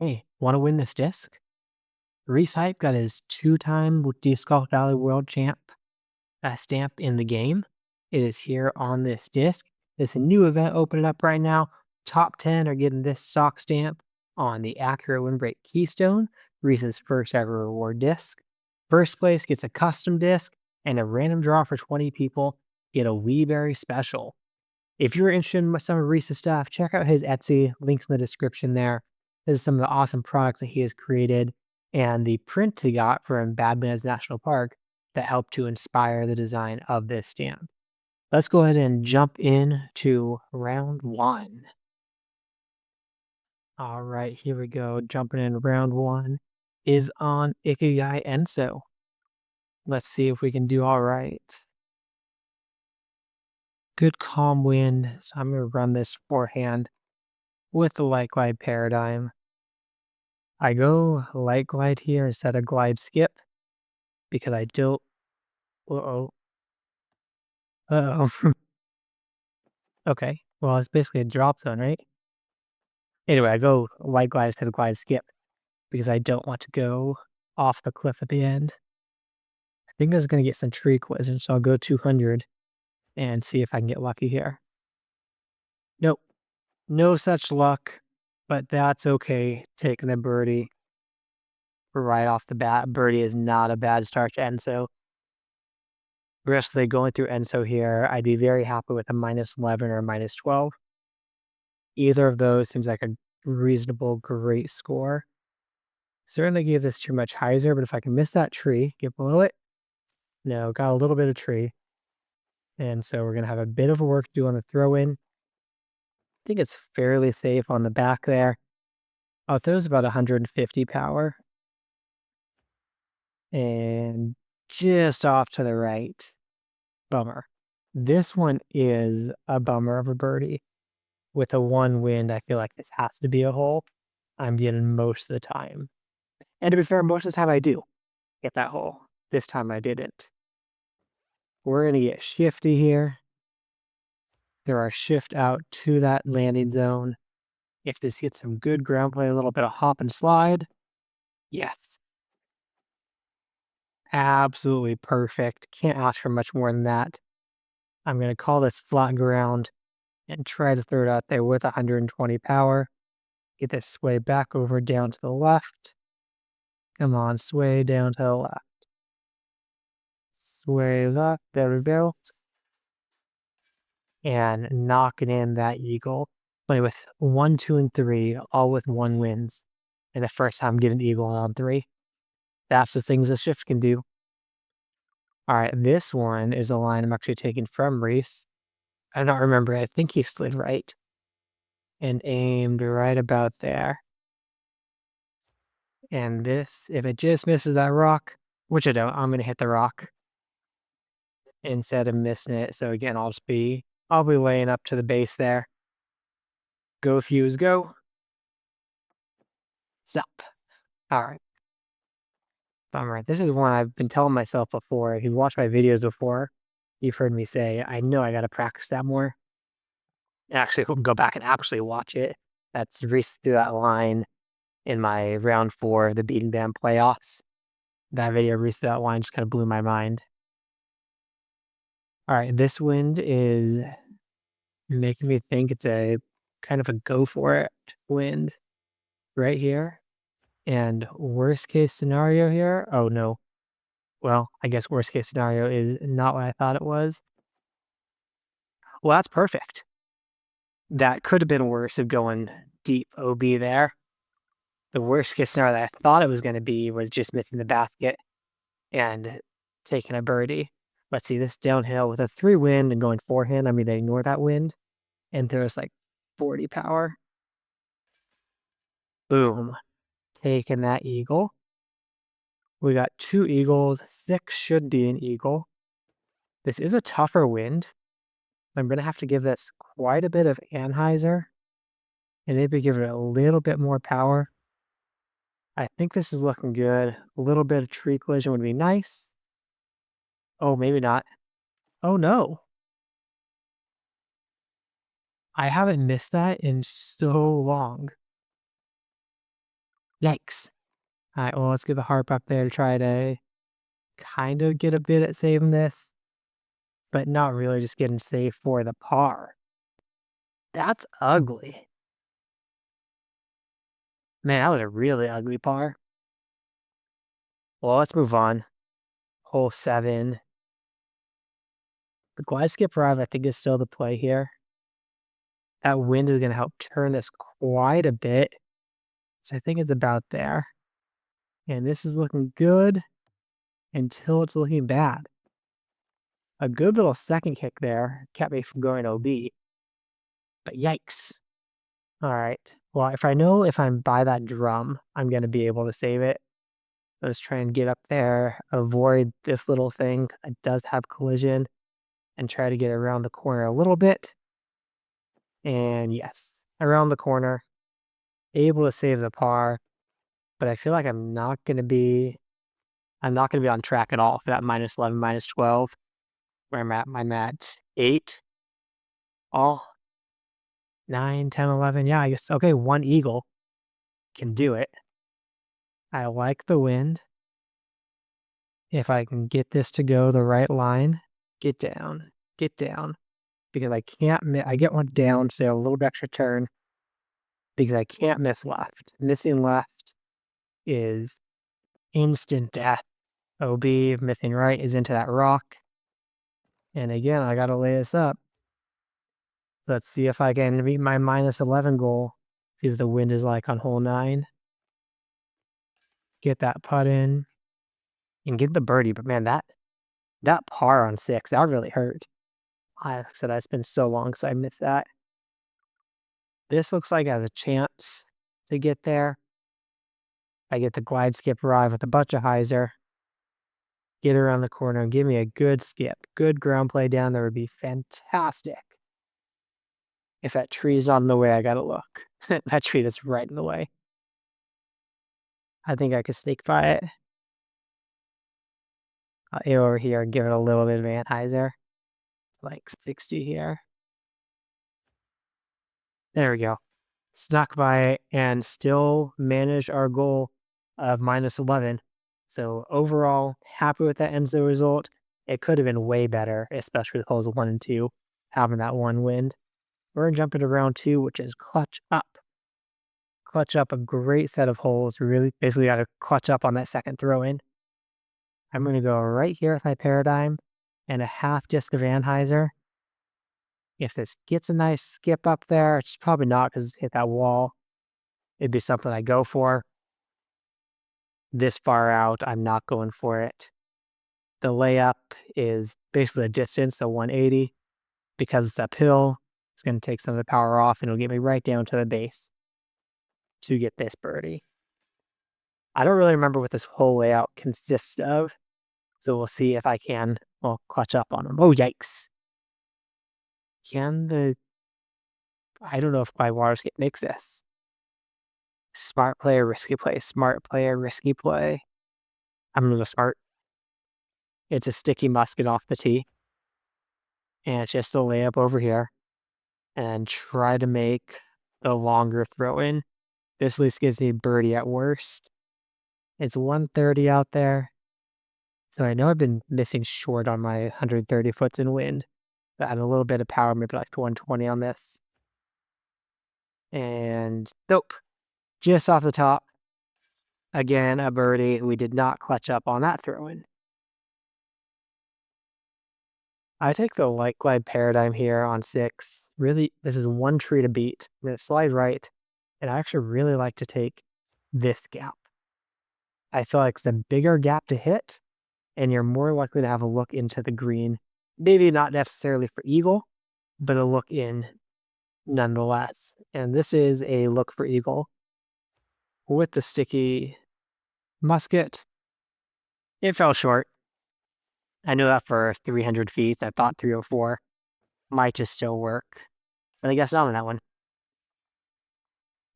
Hey, want to win this disc? Reese got his two-time Disc Golf Valley World Champ stamp in the game. It is here on this disc. It's a new event opening up right now. Top 10 are getting this stock stamp on the Accurate Windbreak Keystone, Reese's first ever reward disc. First place gets a custom disc, and a random draw for 20 people get a Weeberry special. If you're interested in some of Reese's stuff, check out his Etsy, links in the description there. This is some of the awesome products that he has created and the print he got from Badlands National Park that helped to inspire the design of this stamp. Let's go ahead and jump in to round one. All right, here we go. Jumping in round one is on Ikigai Enzo. Let's see if we can do all right. Good calm wind, so I'm going to run this forehand with the light glide paradigm. I go light glide here instead of glide skip because I don't. Uh-oh. Uh-oh. Okay. Well, it's basically a drop zone, right? Anyway, I go light glide instead of glide skip because I don't want to go off the cliff at the end. I think this is going to get some tree collision, so I'll go 200 and see if I can get lucky here. Nope. No such luck, but that's okay. Taking a birdie right off the bat. Birdie is not a bad start to Enzo. Aggressively going through Enzo here, I'd be very happy with a -11 or a -12. Either of those seems like a reasonable, great score. Certainly gave this too much hyzer, but if I can miss that tree, get below it. No, got a little bit of tree. And so we're going to have a bit of work to do on the throw in. I think it's fairly safe on the back there. I'll throw about 150 power. And just off to the right. Bummer. This one is a bummer of a birdie. With a one wind, I feel like this has to be a hole. I'm getting most of the time. And to be fair, most of the time I do get that hole. This time I didn't. We're going to get shifty here. There are shift out to that landing zone. If this gets some good ground play, a little bit of hop and slide. Yes. Absolutely perfect. Can't ask for much more than that. I'm going to call this flat ground and try to throw it out there with 120 power. Get this sway back over down to the left. Come on, sway down to the left. Sway left, there we go. And knocking in that eagle. Playing with 1, 2, and 3, all with one wins. And the first time getting an eagle on 3. That's the things a shift can do. All right, this one is a line I'm actually taking from Reese. I don't remember. I think he slid right and aimed right about there. And this, if it just misses that rock, which I don't, I'm going to hit the rock instead of missing it. So again, I'll be laying up to the base there. Go fuse, go. Stop. All right. Bummer. This is one I've been telling myself before. If you've watched my videos before, you've heard me say, I know I got to practice that more. Actually, go back and actually watch it. That's Reese through that line in my round 4, the Beating Band playoffs. That video, Reese through that line, just kind of blew my mind. All right, this wind is making me think it's a kind of a go for it wind right here. And worst case scenario here, oh no. Well, I guess worst case scenario is not what I thought it was. Well, that's perfect. That could have been worse of going deep OB there. The worst case scenario that I thought it was going to be was just missing the basket and taking a birdie. Let's see, this downhill with a 3 wind and going forehand. I'm going to ignore that wind. And there's like 40 power. Boom. Taking that eagle. We got 2 eagles. 6 should be an eagle. This is a tougher wind. I'm going to have to give this quite a bit of anhyzer and maybe give it a little bit more power. I think this is looking good. A little bit of tree collision would be nice. Oh, maybe not. Oh, no. I haven't missed that in so long. Yikes. Alright, well, let's get the harp up there to try to kind of get a bit at saving this, but not really, just getting saved for the par. That's ugly. Man, that was a really ugly par. Well, let's move on. Hole 7. The glide skip drive, I think, is still the play here. That wind is going to help turn this quite a bit. So I think it's about there. And this is looking good until it's looking bad. A good little second kick there kept me from going OB. But yikes. All right. Well, if I know if I'm by that drum, I'm going to be able to save it. Let's try and get up there, avoid this little thing. It does have collision, and try to get around the corner a little bit. And yes, around the corner, able to save the par, but I feel like I'm not going to be on track at all for that minus 11, minus 12, where I'm at 8, all 9, 10, 11. Yeah, I guess, okay, one eagle can do it. I like the wind. If I can get this to go the right line, get down, because I can't, I get one down, so a little bit extra turn, because I can't miss left. Missing left is instant death. OB, missing right is into that rock. And again, I gotta lay this up. Let's see if I can meet my minus 11 goal. See what the wind is like on hole 9. Get that putt in and get the birdie. But man, that par on 6, that really hurt. I said it's been so long since I missed that. This looks like it has a chance to get there. I get the glide skip arrive with a bunch of hyzer. Get around the corner and give me a good skip. Good ground play down there would be fantastic. If that tree's on the way, I gotta look. That tree that's right in the way. I think I could sneak by it. I'll air over here and give it a little bit of anhyzer. Like 60 here. There we go. Snuck by it and still managed our goal of minus 11. So overall, happy with that Enzo result. It could have been way better, especially with holes 1 and 2, having that one wind. We're going to jump into round 2, which is clutch up. Clutch up a great set of holes. We really basically got to clutch up on that second throw in. I'm going to go right here with my paradigm and a half disc of anhyzer. If this gets a nice skip up there, it's probably not because it hit that wall. It'd be something I go for. This far out, I'm not going for it. The layup is basically a distance, so 180. Because it's uphill, it's going to take some of the power off and it'll get me right down to the base to get this birdie. I don't really remember what this whole layout consists of, so we'll see if I can, well, clutch up on them. Oh, yikes. I don't know if my water skip makes this. Smart player, risky play. Smart player, risky play. I'm going to go smart. It's a sticky musket off the tee. And it's just a layup over here. And try to make the longer throw in. This at least gives me birdie at worst. It's 130 out there. So I know I've been missing short on my 130 foots in wind. But I had a little bit of power, maybe like 120 on this. And nope. Just off the top. Again, a birdie. We did not clutch up on that throw in. I take the light glide paradigm here on 6. Really, this is one tree to beat. I'm going to slide right. And I actually really like to take this gap. I feel like it's a bigger gap to hit, and you're more likely to have a look into the green. Maybe not necessarily for eagle, but a look in nonetheless. And this is a look for eagle with the sticky musket. It fell short. I knew that for 300 feet. I thought 304 might just still work, but I guess not on that one.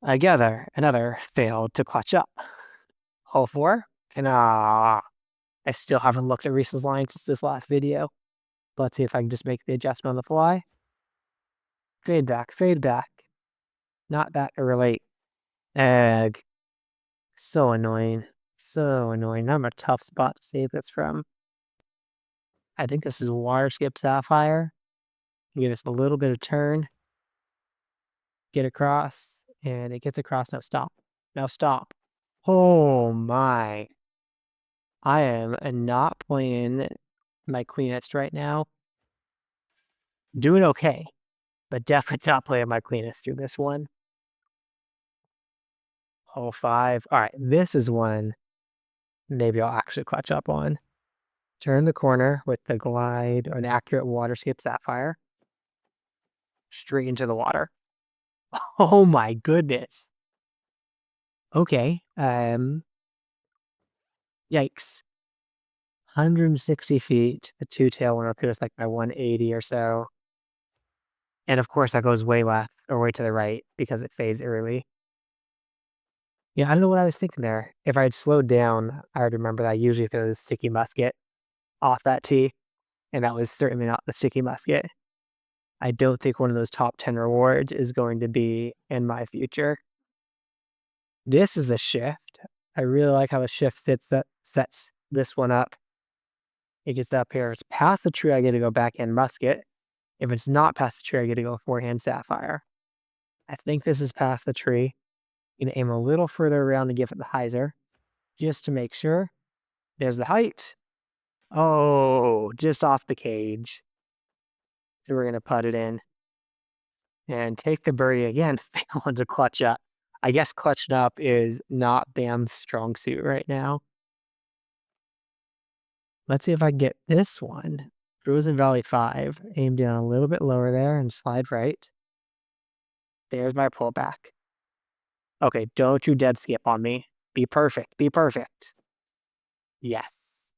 Another failed to clutch up. Hole 4, and I still haven't looked at Reese's line since this last video. Let's see if I can just make the adjustment on the fly. Fade back. Not that early. Egg. So annoying. So annoying. I'm a tough spot to save this from. I think this is water skip sapphire. Give us a little bit of turn. Get across. And it gets across. No, stop. No, stop. Oh my. I am not playing my cleanest right now. Doing okay, but definitely not playing my cleanest through this one. Hole 5. All right, this is one maybe I'll actually clutch up on. Turn the corner with the glide or the accurate water skip sapphire. Straight into the water. Oh my goodness. Okay. Yikes. 160 feet. The two tail went up here. It's like my 180 or so. And of course, that goes way left or way to the right because it fades early. Yeah, I don't know what I was thinking there. If I had slowed down, I would remember that I usually throw the sticky musket off that tee, and that was certainly not the sticky musket. I don't think one of those top 10 rewards is going to be in my future. This is a shift. I really like how a shift sets this one up. It gets up here. If it's past the tree, I get to go backhand musket. If it's not past the tree, I get to go forehand sapphire. I think this is past the tree. I'm gonna aim a little further around to give it the hyzer, just to make sure. There's the height. Oh, just off the cage. So we're gonna put it in and take the birdie again. Failing to clutch up. I guess clutching up is not Bam's strong suit right now. Let's see if I can get this one. Frozen Valley 5. Aim down a little bit lower there and slide right. There's my pullback. Okay, don't you dead skip on me. Be perfect. Be perfect. Yes.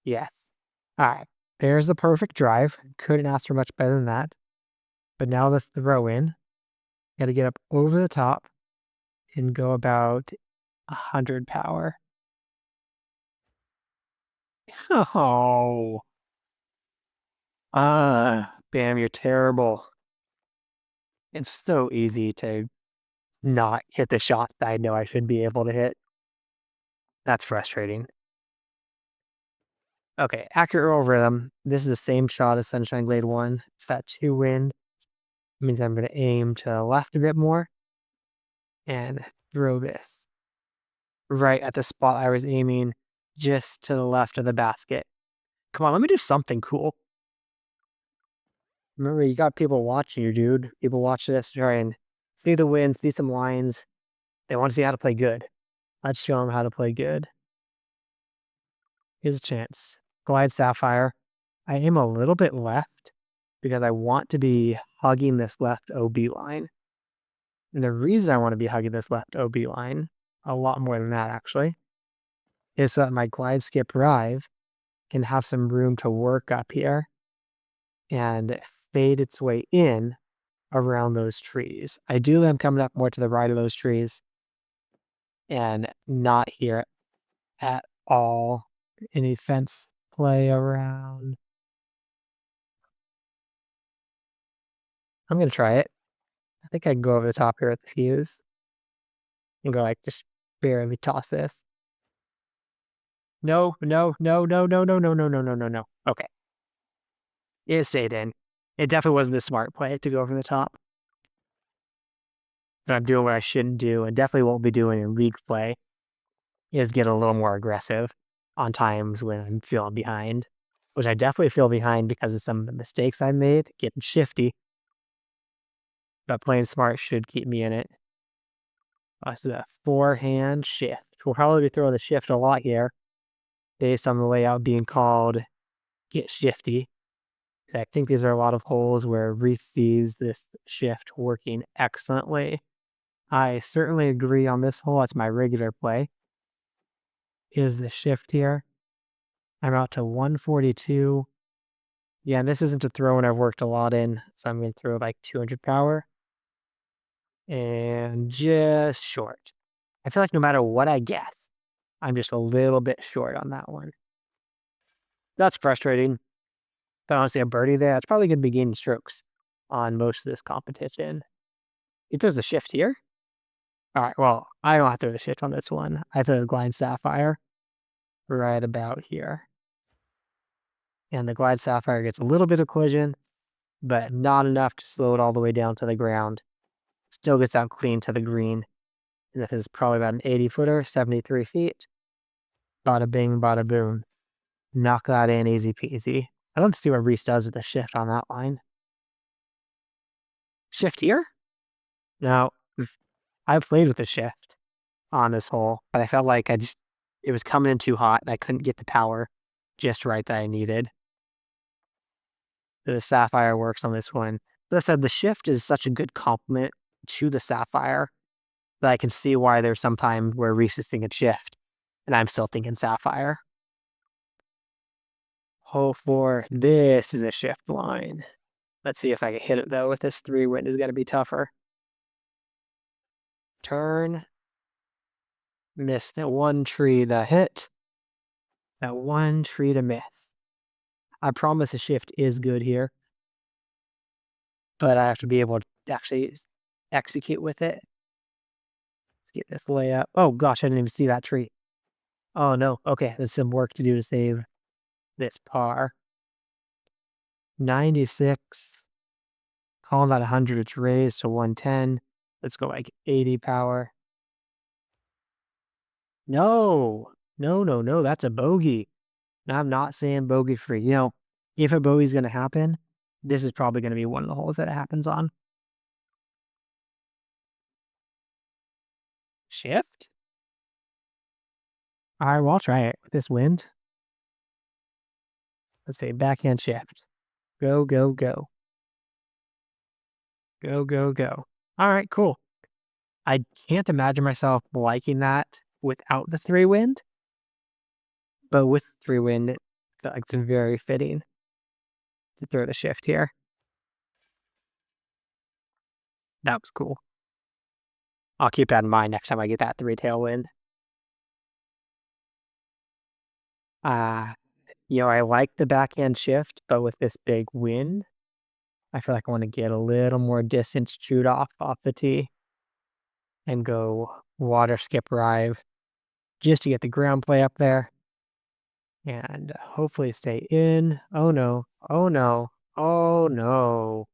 Yes. All right. There's the perfect drive. Couldn't ask for much better than that. But now the throw in. Got to get up over the top and go about 100 power. Oh. Bam, you're terrible. It's so easy to not hit the shots that I know I should be able to hit. That's frustrating. Okay, accurate roll rhythm. This is the same shot as Sunshine Glade 1. It's that 2 wind. It means I'm going to aim to the left a bit more and throw this right at the spot I was aiming, just to the left of the basket. Come on, let me do something cool. Remember, you got people watching you, dude. People watch this, try and see the wind, see some lines. They want to see how to play good. Let's show them how to play good. Here's a chance. Glide Sapphire. I aim a little bit left because I want to be hugging this left OB line. And the reason I want to be hugging this left OB line, a lot more than that actually, is so that my glide skip drive can have some room to work up here and fade its way in around those trees. Ideally, I'm coming up more to the right of those trees and not here at all. Any fence play around. I'm going to try it. I think I can go over the top here at the fuse and go like, just barely toss this. No, no, no, no, no, no, no, no, no, no, no, no. Okay. It stayed in. It definitely wasn't the smart play to go over the top. But I'm doing what I shouldn't do and definitely won't be doing in league play is get a little more aggressive on times when I'm feeling behind, which I definitely feel behind because of some of the mistakes I made, getting shifty. But playing smart should keep me in it. So that forehand shift. We'll probably be throwing the shift a lot here based on the layout being called get shifty. I think these are a lot of holes where Reese sees this shift working excellently. I certainly agree on this hole. That's my regular play. Is the shift here. I'm out to 142. Yeah, and this isn't a throw and I've worked a lot in, so I'm going to throw like 200 power. And just short. I feel like no matter what I guess, I'm just a little bit short on that one. That's frustrating. But honestly, a birdie there, that's probably going to be gaining strokes on most of this competition. If there's a shift here, Alright, well, I don't have to throw the shift on this one. I throw the Glide Sapphire right about here. And the Glide Sapphire gets a little bit of collision, but not enough to slow it all the way down to the ground. Still gets out clean to the green. And this is probably about an 80-footer, 73 feet. Bada bing, bada boom. Knock that in easy peasy. I'd love to see what Reese does with the shift on that line. Shift here? No, I've played with the shift on this hole, but I felt like it was coming in too hot and I couldn't get the power just right that I needed. The Sapphire works on this one. That said, the shift is such a good complement to the Sapphire that I can see why there's some time where Reese is thinking shift and I'm still thinking Sapphire. Hole 4, this is a shift line. Let's see if I can hit it though with this 3 wind is going to be tougher. Turn. Miss that one tree to hit. That one tree to miss. I promise the shift is good here. But I have to be able to actually execute with it. Let's get this layup. Oh gosh, I didn't even see that tree. Oh no. Okay, there's some work to do to save this par. 96. Calling that 100, it's raised to 110. Let's go like 80 power. No, no, that's a bogey. And I'm not saying bogey free. You know, if a bogey's going to happen, this is probably going to be one of the holes that it happens on. Shift? All right, well, I'll try it with this wind. Let's say backhand shift. Go, go, go. Go, go, go. All right, cool. I can't imagine myself liking that without the 3 wind. But with 3 wind, I feel like it's very fitting to throw the shift here. That was cool. I'll keep that in mind next time I get that 3 tailwind. I like the backhand shift, but with this big wind, I feel like I want to get a little more distance chewed off the tee and go water skip drive just to get the ground play up there and hopefully stay in. Oh no, oh no, oh no.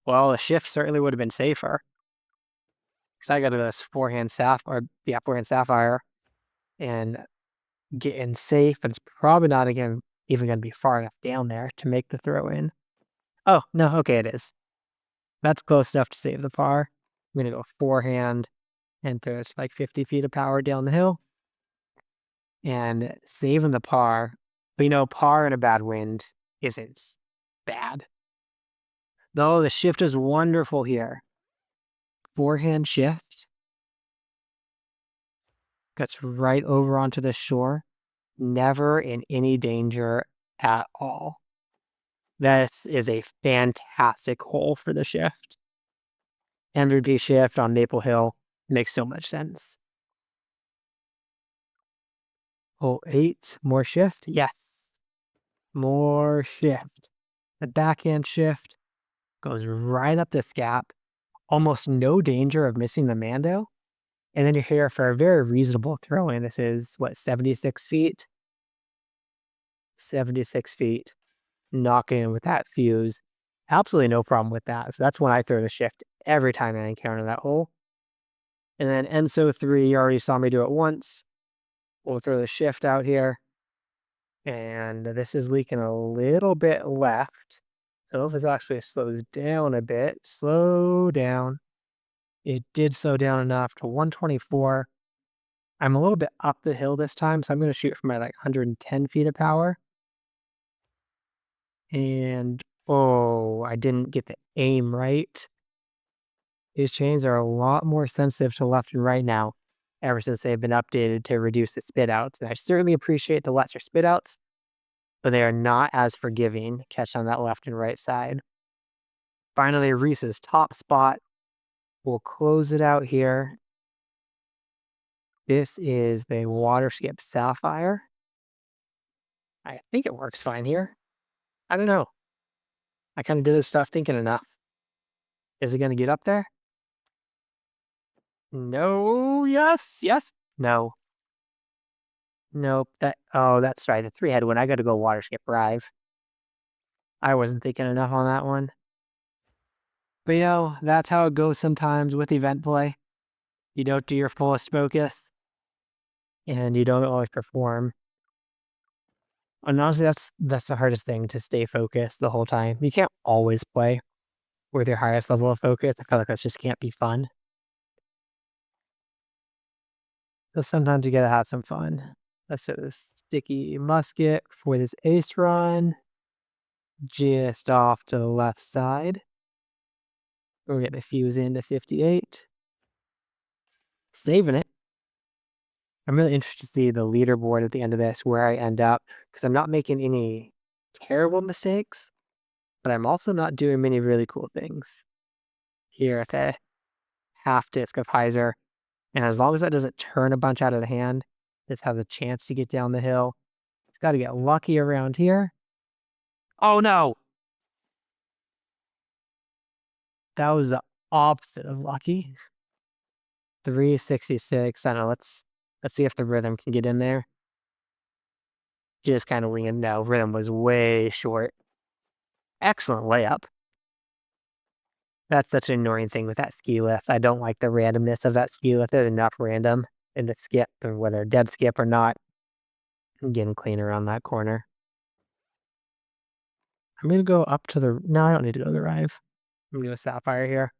Well, the shift certainly would have been safer. Because I got this forehand sapphire and get in safe, and it's probably not even going to be far enough down there to make the throw in. Oh, no, okay, it is. That's close enough to save the par. I'm going to go forehand and there's like 50 feet of power down the hill and saving the par. But par in a bad wind isn't bad. Though the shift is wonderful here. Forehand shift. Gets right over onto the shore. Never in any danger at all. This is a fantastic hole for the shift. MVP shift on Maple Hill makes so much sense. Hole 8, more shift? Yes. More shift. The backhand shift goes right up this gap. Almost no danger of missing the Mando. And then you're here for a very reasonable throw in. This is, 76 feet? 76 feet. Knocking in with that fuse. Absolutely no problem with that. So that's when I throw the shift every time I encounter that hole. And then Enzo 3, you already saw me do it once. We'll throw the shift out here. And this is leaking a little bit left. So if this actually slows down a bit, slow down. It did slow down enough to 124. I'm a little bit up the hill this time, so I'm going to shoot for my 110 feet of power. And, I didn't get the aim right. These chains are a lot more sensitive to left and right now, ever since they've been updated to reduce the spit outs. And I certainly appreciate the lesser spit outs, but they are not as forgiving catch on that left and right side. Finally, Reese's top spot. We'll close it out here. This is the water skip sapphire. I think it works fine here. I don't know. I kind of did this stuff thinking enough. Is it going to get up there? No, yes, yes. No. Nope. That's right. The three-head one. I gotta go water skip Rive. I wasn't thinking enough on that one. But that's how it goes sometimes with event play. You don't do your fullest focus, and you don't always perform. And honestly, that's the hardest thing, to stay focused the whole time. You can't always play with your highest level of focus. I feel like that just can't be fun. So sometimes you gotta have some fun. Let's set this sticky musket for this ace run. Just off to the left side. We'll get the fuse into 58. Saving it. I'm really interested to see the leaderboard at the end of this, where I end up, because I'm not making any terrible mistakes, but I'm also not doing many really cool things here at the half disc of Heiser. And as long as that doesn't turn a bunch out of the hand, this has a chance to get down the hill. It's got to get lucky around here. Oh no! That was the opposite of lucky. 366. I don't know. Let's see if the rhythm can get in there. Just kind of winging. No, rhythm was way short. Excellent layup. That's such an annoying thing with that ski lift. I don't like the randomness of that ski lift. There's enough random in the skip, or whether dead skip or not. I'm getting clean around that corner. I'm gonna go up to the. No, I don't need to go to the Rive. I'm gonna go Sapphire here.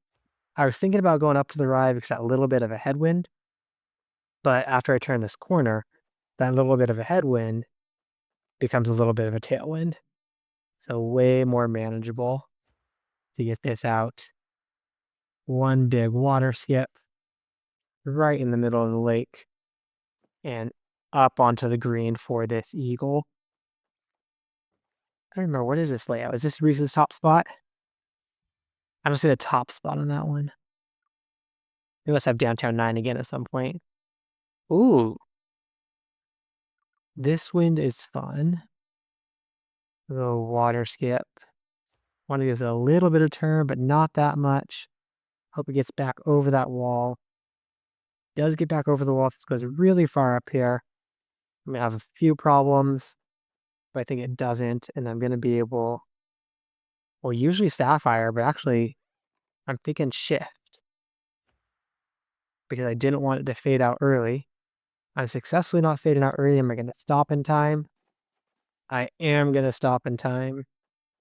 I was thinking about going up to the Rive because that little bit of a headwind, but after I turn this corner, that little bit of a headwind becomes a little bit of a tailwind. So way more manageable to get this out. One big water skip right in the middle of the lake and up onto the green for this eagle. I don't remember, what is this layout? Is this Reese's top spot? I don't see the top spot on that one. We must have downtown 9 again at some point. Ooh. This wind is fun. A little water skip. Want to give it a little bit of turn, but not that much. Hope it gets back over that wall. Does get back over the wall. This goes really far up here. I'm going to have a few problems, but I think it doesn't. And I'm going to be able, well, usually Sapphire, but actually I'm thinking shift, because I didn't want it to fade out early. I'm successfully not fading out early. Am I going to stop in time? I am going to stop in time.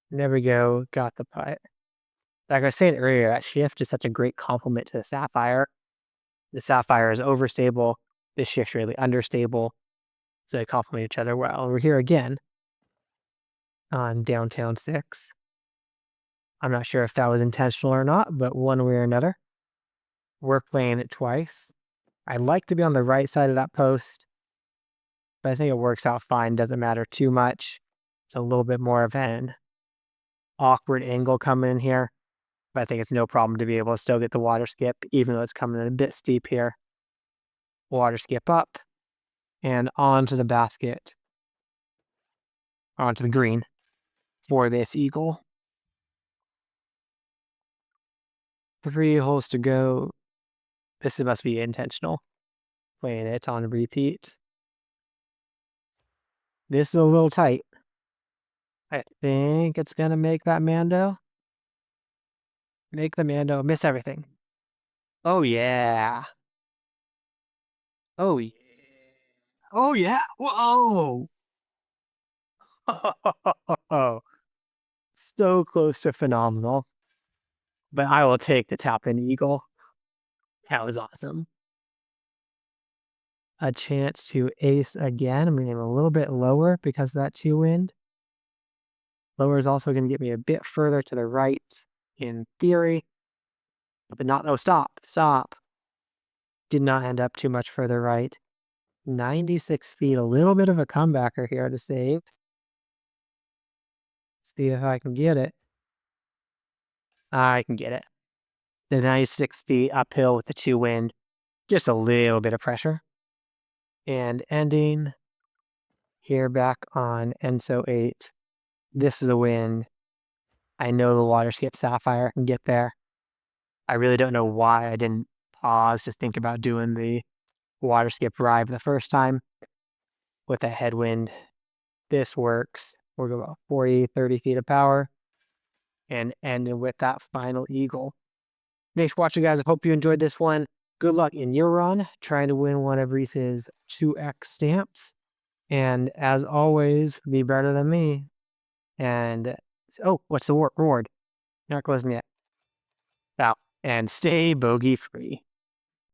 There we go. Got the putt. Like I was saying earlier, that shift is such a great complement to the Sapphire. The Sapphire is overstable. This shift's really understable. So they complement each other well. We're here again on downtown 6. I'm not sure if that was intentional or not, but one way or another, we're playing it twice. I'd like to be on the right side of that post, but I think it works out fine. Doesn't matter too much. It's a little bit more of an awkward angle coming in here, but I think it's no problem to be able to still get the water skip, even though it's coming in a bit steep here. Water skip up and onto the basket, onto the green for this eagle. 3 holes to go. This must be intentional. Playing it on repeat. This is a little tight. I think it's gonna make that Mando. Make the Mando miss everything. Oh yeah. Oh yeah. Oh yeah. Whoa. So close to phenomenal. But I will take the tap in eagle. That was awesome. A chance to ace again. I'm going to aim a little bit lower because of that 2 wind. Lower is also going to get me a bit further to the right in theory. But not, no, stop. Did not end up too much further right. 96 feet, a little bit of a comebacker here to save. See if I can get it. I can get it. The 96 feet uphill with the 2 wind. Just a little bit of pressure. And ending here back on Enzo 8. This is a win. I know the water skip Sapphire can get there. I really don't know why I didn't pause to think about doing the water skip drive the first time with a headwind. This works. We'll go about 40, 30 feet of power and end with that final eagle. Thanks for watching, guys. I hope you enjoyed this one. Good luck in your run trying to win one of Reese's 2x stamps. And as always, be better than me. And, oh, what's the reward? Not closing yet. Out. And stay bogey free.